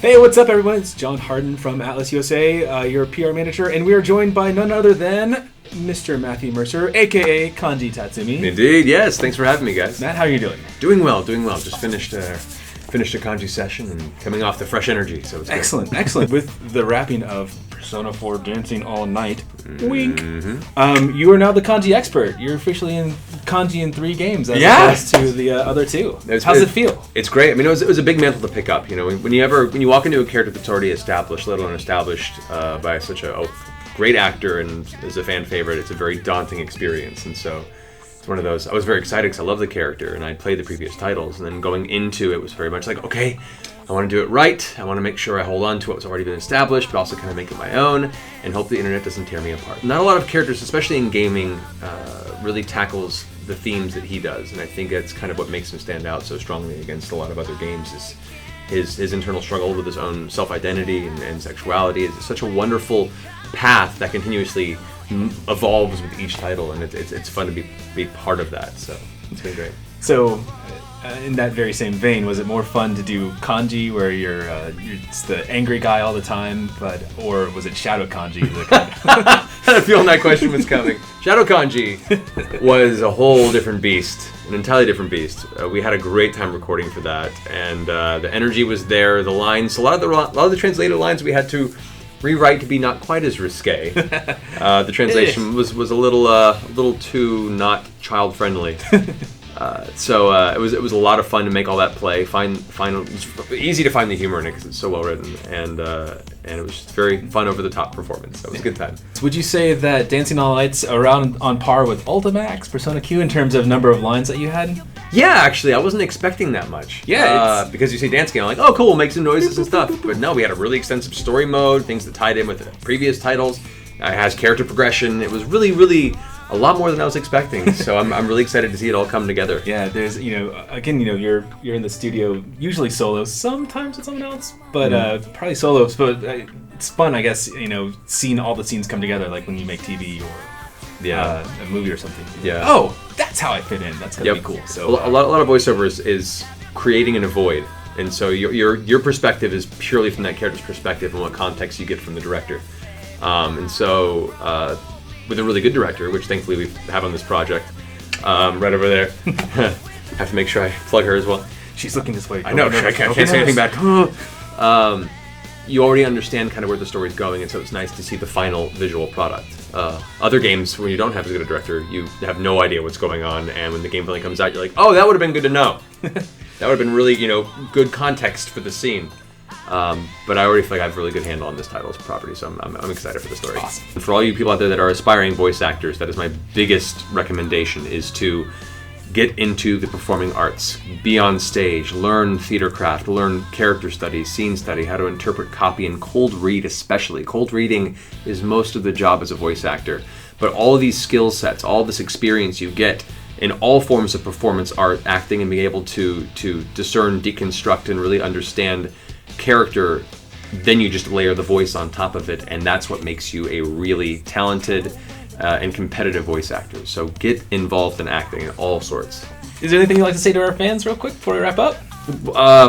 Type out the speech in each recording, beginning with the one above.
Hey, what's up, everyone? It's John Harden from Atlas USA, your PR manager, and we are joined by none other than Mr. Matthew Mercer, a.k.a. Kanji Tatsumi. Indeed, yes. Thanks for having me, guys. Matt, how are you doing? Doing well. Just finished a Kanji session and coming off the fresh energy, so it's excellent, good. Excellent. With the wrapping of Persona 4 Dancing All Night, wink, Mm-hmm. you are now the Kanji expert. You're officially in Kanji in 3 games as opposed to the other 2. How's it feel? It's great. I mean, it was a big mantle to pick up. You know, when you walk into a character that's already established, let alone established by such a great actor and is a fan favorite, it's a very daunting experience. And so it's one of those. I was very excited because I love the character and I played the previous titles. And then going into it was very much like, okay, I want to do it right. I want to make sure I hold on to what's already been established, but also kind of make it my own and hope the internet doesn't tear me apart. Not a lot of characters, especially in gaming, really tackles the themes that he does. And I think that's kind of what makes him stand out so strongly against a lot of other games is his internal struggle with his own self-identity and sexuality. It's such a wonderful path that continuously evolves with each title, and it's fun to be part of that. So it's been great. So, in that very same vein, was it more fun to do Kanji, where you're the angry guy all the time, or was it Shadow Kanji? I had a feeling that question was coming. Shadow Kanji was a whole different beast, an entirely different beast. We had a great time recording for that, and the energy was there. The lines, a lot of the translated lines we had to rewrite to be not quite as risque. The translation was a little too not child friendly. So it was a lot of fun to make all that play. It's easy to find the humor in it because it's so well written, and it was just very fun, over the top performance. So it was a good time. Would you say that Dancing All Night's around on par with Ultimax, Persona Q in terms of number of lines that you had? Yeah, actually, I wasn't expecting that much. Yeah, because you say dancing, I'm like, oh, cool, we'll make some noises and stuff. But no, we had a really extensive story mode, things that tied in with the previous titles. It has character progression. It was really, really a lot more than I was expecting. So I'm really excited to see it all come together. Yeah, there's you're in the studio usually solo, sometimes with someone else, but probably solos. But it's fun, I guess. Seeing all the scenes come together, like when you make TV or a movie or something. Yeah. Oh, that's how I fit in. That's gonna be cool. So a lot of voiceovers is creating in a void, and so your perspective is purely from that character's perspective and what context you get from the director. And so with a really good director, which thankfully we have on this project, right over there. Have to make sure I plug her as well. She's looking this way. I know. I can't say anything back. You already understand kind of where the story's going, and so it's nice to see the final visual product. Other games, when you don't have as good a director, you have no idea what's going on, and when the game finally comes out, you're like, oh, that would have been good to know. That would have been really, good context for the scene. But I already feel like I have a really good handle on this title's property, so I'm excited for the story. Awesome. And for all you people out there that are aspiring voice actors, that is my biggest recommendation, is to get into the performing arts. Be on stage, learn theater craft, learn character study, scene study, how to interpret copy, and cold read especially. Cold reading is most of the job as a voice actor. But all of these skill sets, all this experience you get in all forms of performance art, acting, and being able to discern, deconstruct, and really understand character, then you just layer the voice on top of it, and that's what makes you a really talented and competitive voice actor. So get involved in acting in all sorts. Is there anything you'd like to say to our fans real quick before we wrap up?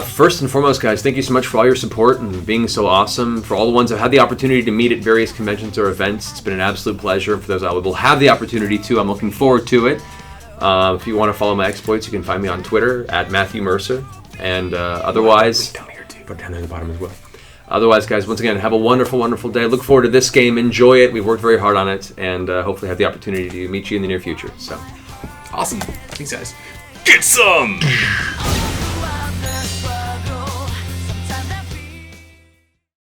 First and foremost, guys, thank you so much for all your support and being so awesome. For all the ones I've had the opportunity to meet at various conventions or events, it's been an absolute pleasure. For those I will have the opportunity to, I'm looking forward to it. If you want to follow my exploits, you can find me on Twitter at Matthew Mercer, and otherwise put down there at the bottom as well. Otherwise, guys, once again, have a wonderful, wonderful day. Look forward to this game. Enjoy it. We've worked very hard on it, and hopefully have the opportunity to meet you in the near future. So, awesome. Thanks, guys. Get some!